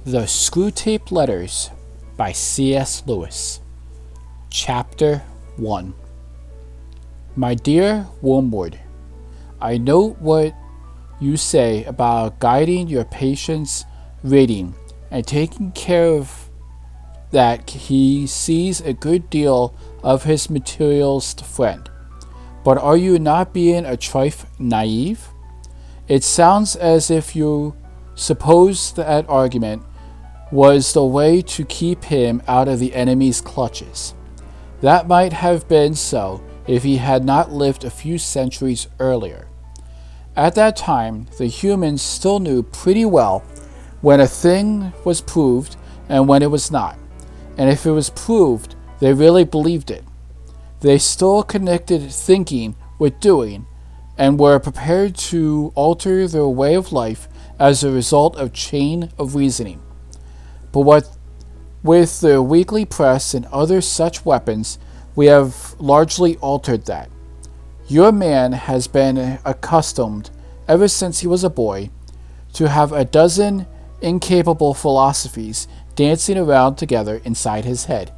The Screwtape Letters by C.S. Lewis. Chapter 1. My dear Wormwood, I note what you say about guiding your patient's reading and taking care of that he sees a good deal of his materialist friend. But are you not being a trifle naive? It sounds as if you suppose that argument was the way to keep him out of the enemy's clutches. That might have been so if he had not lived a few centuries earlier. At that time, the humans still knew pretty well when a thing was proved and when it was not, and if it was proved, they really believed it. They still connected thinking with doing, and were prepared to alter their way of life as a result of chain of reasoning. But with the weekly press and other such weapons, we have largely altered that. Your man has been accustomed, ever since he was a boy, to have a dozen incapable philosophies dancing around together inside his head.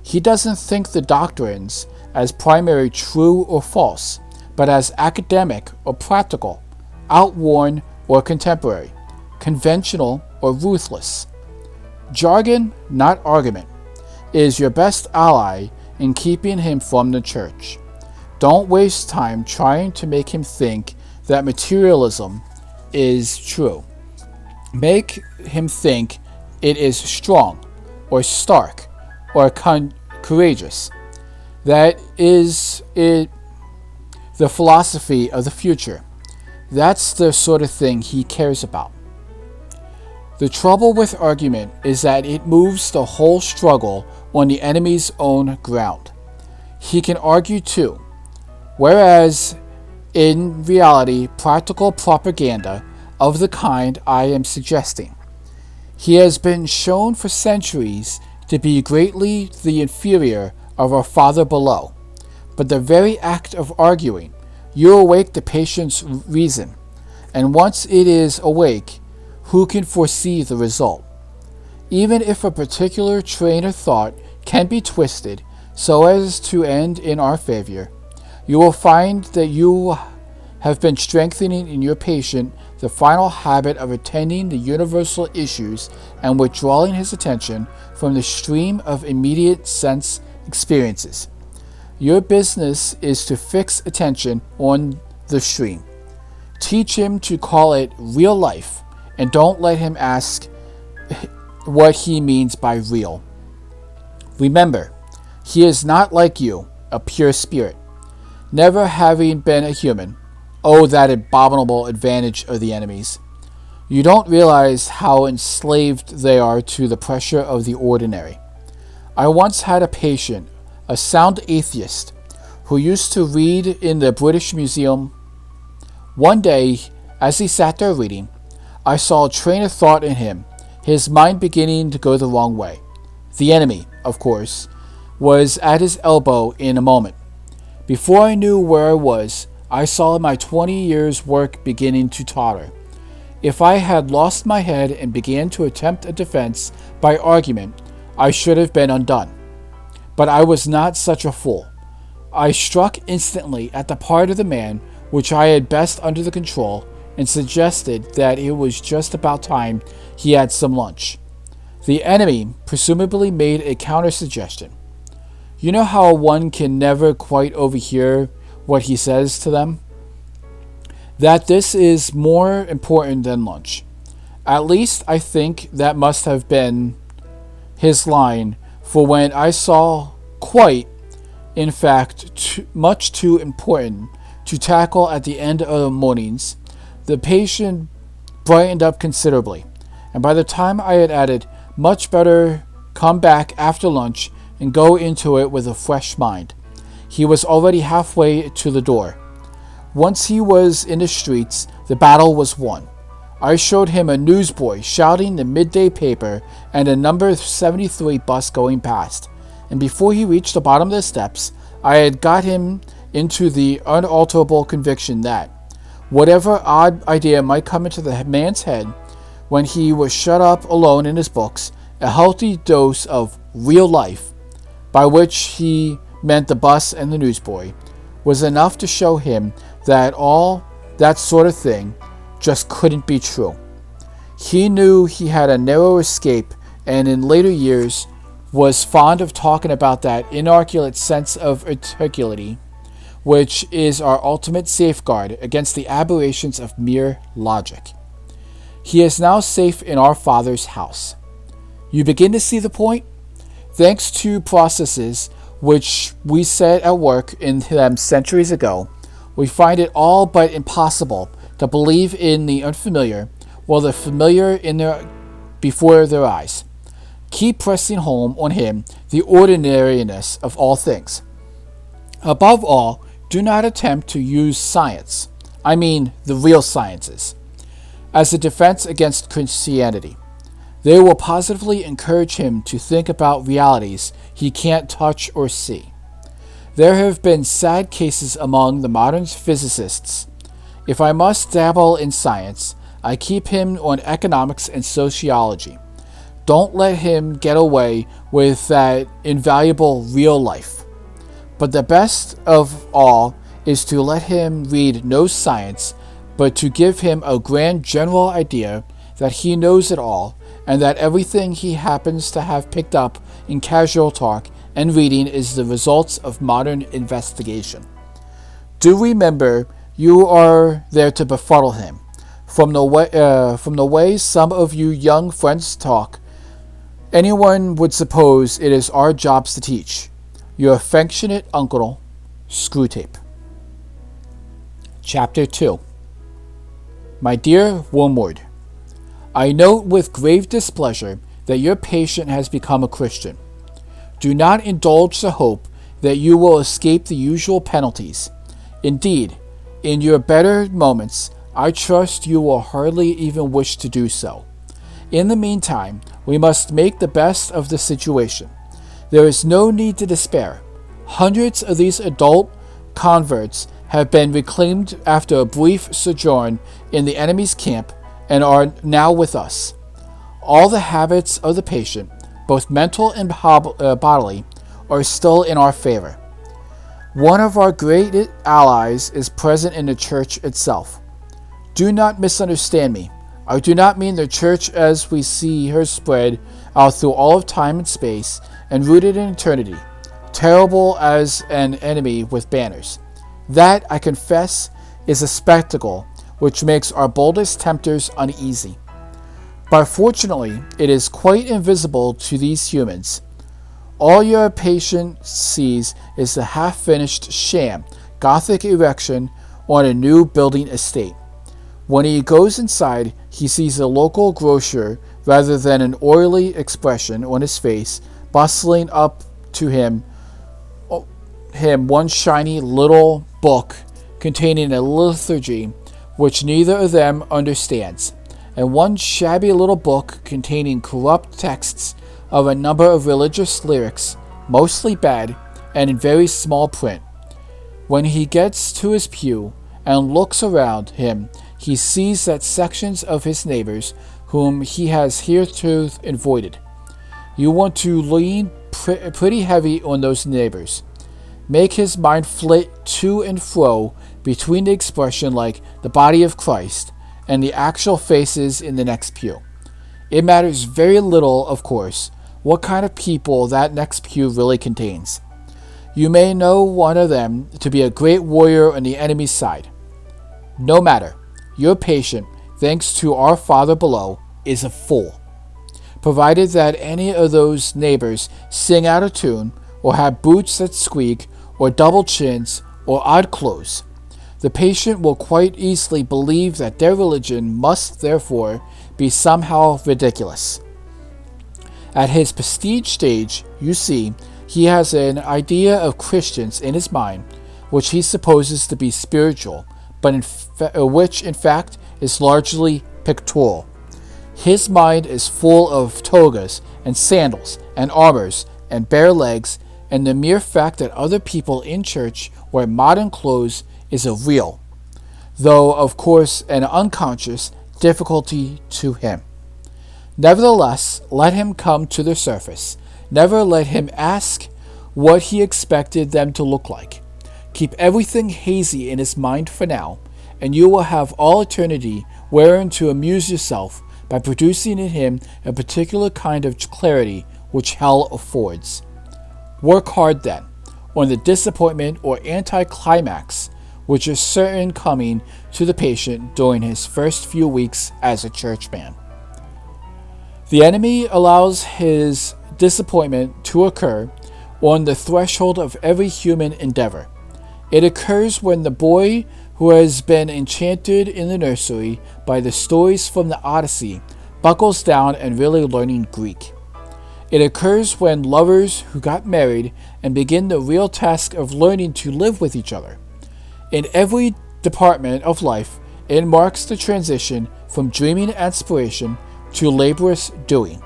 He doesn't think the doctrines as primary true or false, but as academic or practical, outworn or contemporary, conventional or ruthless. Jargon, not argument, is your best ally in keeping him from the church. Don't waste time trying to make him think that materialism is true. Make him think it is strong, or stark, or courageous. That is it, the philosophy of the future. That's the sort of thing he cares about. The trouble with argument is that it moves the whole struggle on the enemy's own ground. He can argue too, whereas in reality, practical propaganda of the kind I am suggesting. He has been shown for centuries to be greatly the inferior of our Father below. But the very act of arguing, you awake the patient's reason, and once it is awake, who can foresee the result? Even if a particular train of thought can be twisted so as to end in our favor, you will find that you have been strengthening in your patient the final habit of attending the universal issues and withdrawing his attention from the stream of immediate sense experiences. Your business is to fix attention on the stream. Teach him to call it real life, and don't let him ask what he means by real. Remember, he is not like you, a pure spirit. Never having been a human, oh, that abominable advantage of the enemies. You don't realize how enslaved they are to the pressure of the ordinary. I once had a patient, a sound atheist, who used to read in the British Museum. One day, as he sat there reading, I saw a train of thought in him, his mind beginning to go the wrong way. The enemy, of course, was at his elbow in a moment. Before I knew where I was, I saw my 20 years' work beginning to totter. If I had lost my head and began to attempt a defense by argument, I should have been undone. But I was not such a fool. I struck instantly at the part of the man which I had best under the control, and suggested that it was just about time he had some lunch. The enemy presumably made a counter-suggestion. You know how one can never quite overhear what he says to them? That this is more important than lunch. At least I think that must have been his line, for when I saw quite, in fact, much too important to tackle at the end of the mornings, the patient brightened up considerably, and by the time I had added, much better come back after lunch and go into it with a fresh mind, he was already halfway to the door. Once he was in the streets, the battle was won. I showed him a newsboy shouting the midday paper and a number 73 bus going past, and before he reached the bottom of the steps, I had got him into the unalterable conviction that, whatever odd idea might come into the man's head, when he was shut up alone in his books, a healthy dose of real life, by which he meant the bus and the newsboy, was enough to show him that all that sort of thing just couldn't be true. He knew he had a narrow escape, and in later years was fond of talking about that inarticulate sense of articulity, which is our ultimate safeguard against the aberrations of mere logic. He is now safe in our Father's house. You begin to see the point? Thanks to processes which we set at work in them centuries ago, we find it all but impossible to believe in the unfamiliar, while the familiar before their eyes. Keep pressing home on him the ordinariness of all things. Above all, do not attempt to use science, I mean the real sciences, as a defense against Christianity. They will positively encourage him to think about realities he can't touch or see. There have been sad cases among the modern physicists. If I must dabble in science, I keep him on economics and sociology. Don't let him get away with that invaluable real life. But the best of all is to let him read no science, but to give him a grand general idea that he knows it all, and that everything he happens to have picked up in casual talk and reading is the results of modern investigation. Do remember, you are there to befuddle him. From the way some of you young friends talk, anyone would suppose it is our jobs to teach. Your affectionate uncle, Screwtape. Chapter 2. My dear Wormwood, I note with grave displeasure that your patient has become a Christian. Do not indulge the hope that you will escape the usual penalties. Indeed, in your better moments, I trust you will hardly even wish to do so. In the meantime, we must make the best of the situation. There is no need to despair. Hundreds of these adult converts have been reclaimed after a brief sojourn in the enemy's camp and are now with us. All the habits of the patient, both mental and bodily, are still in our favor. One of our great allies is present in the church itself. Do not misunderstand me. I do not mean the church as we see her spread out through all of time and space and rooted in eternity, terrible as an enemy with banners. That, I confess, is a spectacle which makes our boldest tempters uneasy. But fortunately, it is quite invisible to these humans. All your patient sees is the half-finished sham Gothic erection on a new building estate. When he goes inside, he sees a local grocer rather than an oily expression on his face, bustling up to him one shiny little book containing a liturgy which neither of them understands, and one shabby little book containing corrupt texts of a number of religious lyrics, mostly bad and in very small print. When he gets to his pew and looks around him, he sees that sections of his neighbors whom he has hitherto avoided. You want to lean pretty heavy on those neighbors. Make his mind flit to and fro between the expression like the body of Christ and the actual faces in the next pew. It matters very little, of course, what kind of people that next pew really contains. You may know one of them to be a great warrior on the enemy's side. No matter. Your patient, thanks to our Father below, is a fool. Provided that any of those neighbors sing out of tune, or have boots that squeak, or double chins, or odd clothes, the patient will quite easily believe that their religion must therefore be somehow ridiculous. At his prestige stage, you see, he has an idea of Christians in his mind, which he supposes to be spiritual, but which in fact is largely pictorial. His mind is full of togas and sandals and armors and bare legs, and the mere fact that other people in church wear modern clothes is a real, though of course an unconscious, difficulty to him. Nevertheless, let him come to the surface. Never let him ask what he expected them to look like. Keep everything hazy in his mind for now, and you will have all eternity wherein to amuse yourself by producing in him a particular kind of clarity which hell affords. Work hard then on the disappointment or anticlimax which is certain coming to the patient during his first few weeks as a churchman. The enemy allows his disappointment to occur on the threshold of every human endeavor. It occurs when the boy who has been enchanted in the nursery by the stories from the Odyssey buckles down and really learning Greek. It occurs when lovers who got married and begin the real task of learning to live with each other. In every department of life, it marks the transition from dreaming aspiration to laborious doing.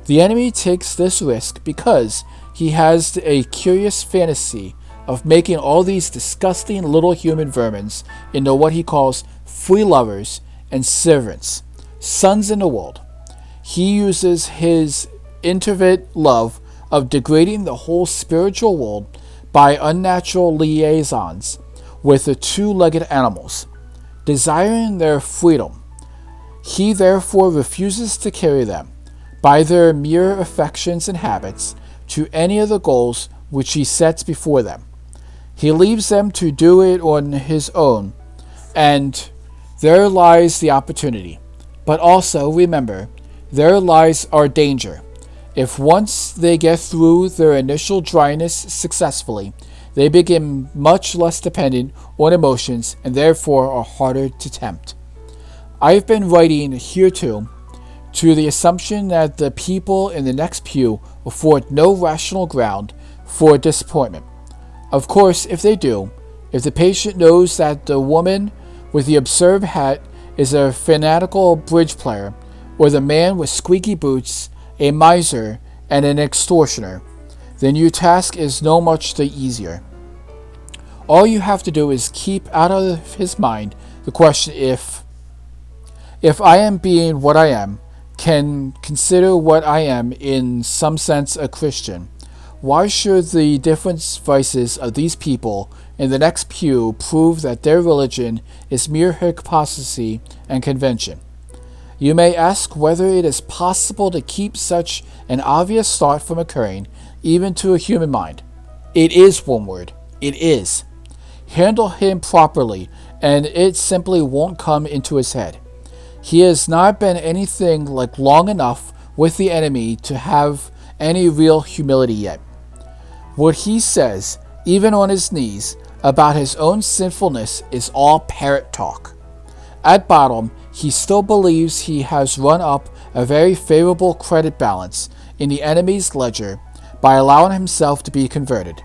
The enemy takes this risk because he has a curious fantasy of making all these disgusting little human vermins into what he calls free lovers and servants, sons in the world. He uses his introverted love of degrading the whole spiritual world by unnatural liaisons with the two-legged animals, desiring their freedom. He therefore refuses to carry them, by their mere affections and habits, to any of the goals which he sets before them. He leaves them to do it on his own, and there lies the opportunity. But also, remember, there lies our danger. If once they get through their initial dryness successfully, they become much less dependent on emotions and therefore are harder to tempt. I have been writing hereto to the assumption that the people in the next pew afford no rational ground for disappointment. Of course, if they do, if the patient knows that the woman with the absurd hat is a fanatical bridge player, or the man with squeaky boots a miser and an extortioner, then your task is no much the easier. All you have to do is keep out of his mind the question if I am being what I am, can consider what I am in some sense a Christian, why should the different vices of these people in the next pew prove that their religion is mere hypocrisy and convention? You may ask whether it is possible to keep such an obvious thought from occurring, even to a human mind. It is, Wormwood. It is. Handle him properly, and it simply won't come into his head. He has not been anything like long enough with the enemy to have any real humility yet. What he says, even on his knees, about his own sinfulness is all parrot talk. At bottom, he still believes he has run up a very favorable credit balance in the enemy's ledger by allowing himself to be converted,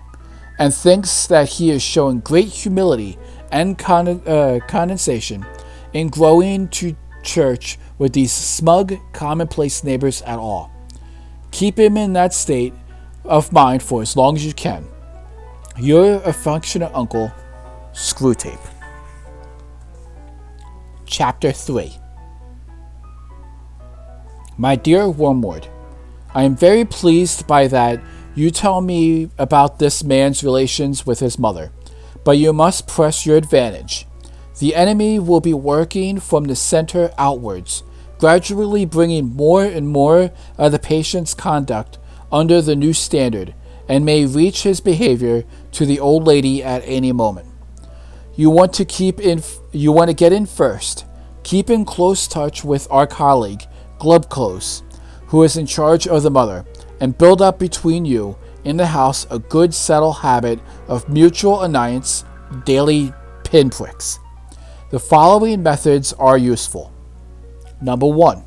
and thinks that he is showing great humility and condescension in going to church with these smug, commonplace neighbors at all. Keep him in that state of mind for as long as you can. Your affectionate uncle, Screwtape. Chapter 3. My dear Wormwood, I am very pleased by that you tell me about this man's relations with his mother, but you must press your advantage. The enemy will be working from the center outwards, gradually bringing more and more of the patient's conduct under the new standard, and may reach his behavior to the old lady at any moment. You want to get in first. Keep in close touch with our colleague, Glubclose, who is in charge of the mother, and build up between you in the house a good settled habit of mutual annoyance, daily pinpricks. The following methods are useful. Number 1.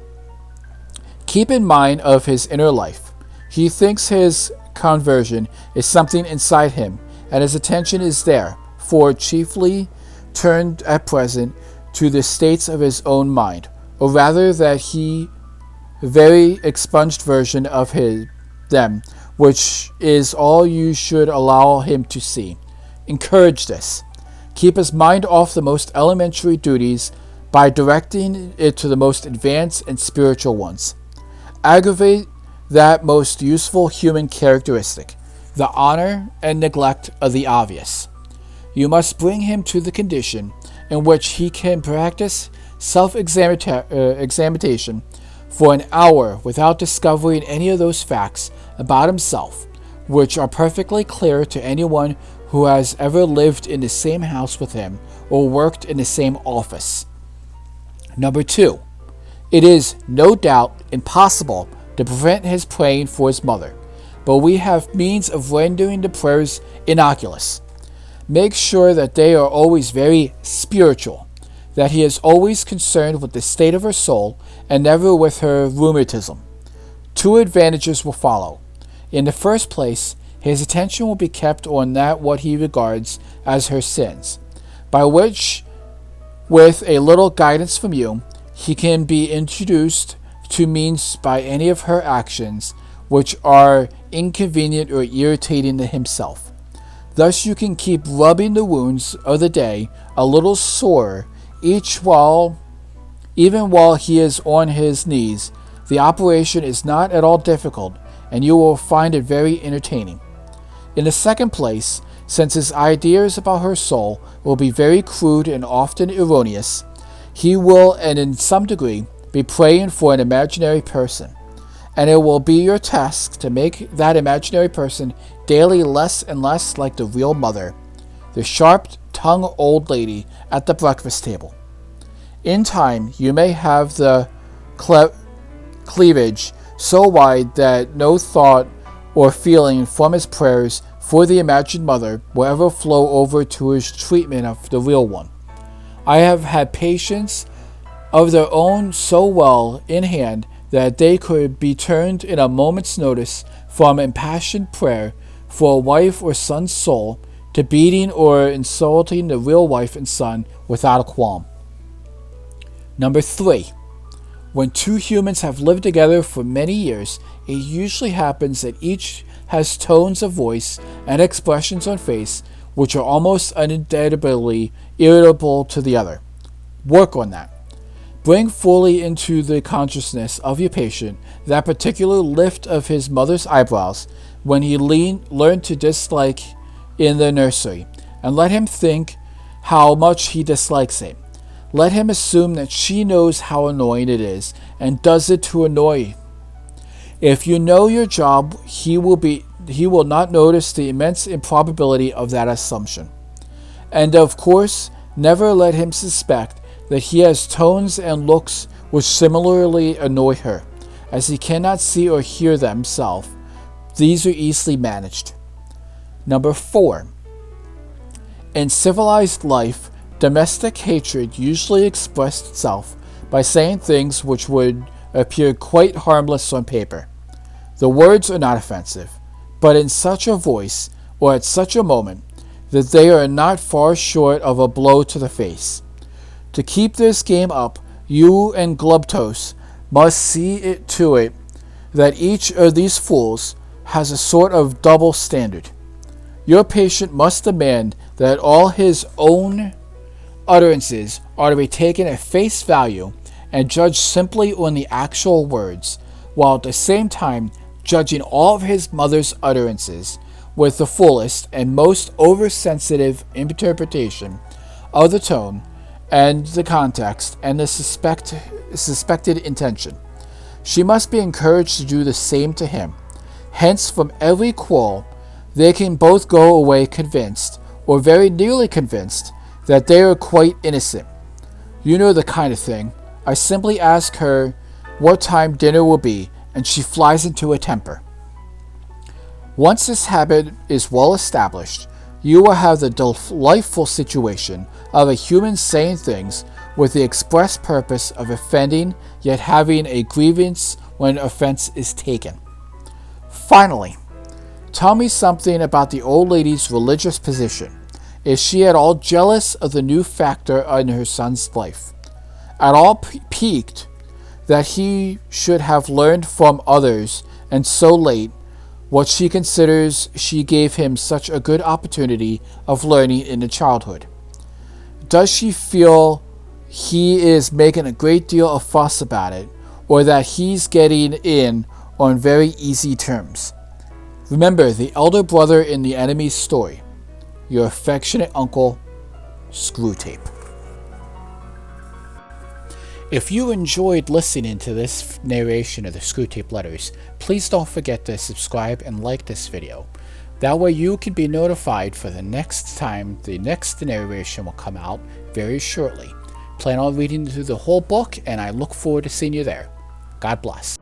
Keep in mind of his inner life. He thinks his conversion is something inside him, and his attention is there, for chiefly turned at present to the states of his own mind, or rather that he very expunged version of them, which is all you should allow him to see. Encourage this. Keep his mind off the most elementary duties by directing it to the most advanced and spiritual ones. aggravate that most useful human characteristic, the honor and neglect of the obvious. You must bring him to the condition in which he can practice self-examination for an hour without discovering any of those facts about himself, which are perfectly clear to anyone who has ever lived in the same house with him or worked in the same office. Number 2. It is, no doubt, impossible to prevent his praying for his mother, but we have means of rendering the prayers innocuous. Make sure that they are always very spiritual, that he is always concerned with the state of her soul and never with her rheumatism. 2 advantages will follow. In the first place, his attention will be kept on that what he regards as her sins, by which, with a little guidance from you, he can be introduced to means by any of her actions which are inconvenient or irritating to himself. Thus you can keep rubbing the wounds of the day a little sore even while he is on his knees. The operation is not at all difficult, and you will find it very entertaining. In the second place, since his ideas about her soul will be very crude and often erroneous, he will, and in some degree, be praying for an imaginary person, and it will be your task to make that imaginary person daily less and less like the real mother, the sharp-tongued old lady at the breakfast table. In time, you may have the cleavage so wide that no thought or feeling from his prayers for the imagined mother will ever flow over to his treatment of the real one. I have had patients of their own so well in hand that they could be turned in a moment's notice from impassioned prayer for a wife or son's soul to beating or insulting the real wife and son without a qualm. Number 3. When 2 humans have lived together for many years, it usually happens that each has tones of voice and expressions on face which are almost undoubtedly irritable to the other. Work on that. Bring fully into the consciousness of your patient that particular lift of his mother's eyebrows when he learned to dislike in the nursery, and let him think how much he dislikes it. Let him assume that she knows how annoying it is and does it to annoy. If you know your job, he will not notice the immense improbability of that assumption. And of course, never let him suspect that he has tones and looks which similarly annoy her, as he cannot see or hear them himself. These are easily managed. Number 4. In civilized life, domestic hatred usually expressed itself by saying things which would appear quite harmless on paper. The words are not offensive, but in such a voice, or at such a moment, that they are not far short of a blow to the face. To keep this game up, you and Glubtos must see it to it that each of these fools has a sort of double standard. Your patient must demand that all his own utterances are to be taken at face value and judged simply on the actual words, while at the same time judging all of his mother's utterances with the fullest and most oversensitive interpretation of the tone and the context and the suspected intention. She must be encouraged to do the same to him. Hence, from every quarrel, they can both go away convinced, or very nearly convinced, that they are quite innocent. You know the kind of thing. I simply ask her what time dinner will be, and she flies into a temper. Once this habit is well established, you will have the delightful situation of a human saying things with the express purpose of offending, yet having a grievance when offense is taken. Finally, tell me something about the old lady's religious position. Is she at all jealous of the new factor in her son's life? At all piqued that he should have learned from others, and so late, what she considers she gave him such a good opportunity of learning in the childhood? Does she feel he is making a great deal of fuss about it, or that he's getting in on very easy terms. Remember, the elder brother in the enemy's story. Your affectionate uncle, Screwtape. If you enjoyed listening to this narration of the Screwtape Letters, please don't forget to subscribe and like this video. That way you can be notified for the next time the next narration will come out very shortly. Plan on reading through the whole book, and I look forward to seeing you there. God bless.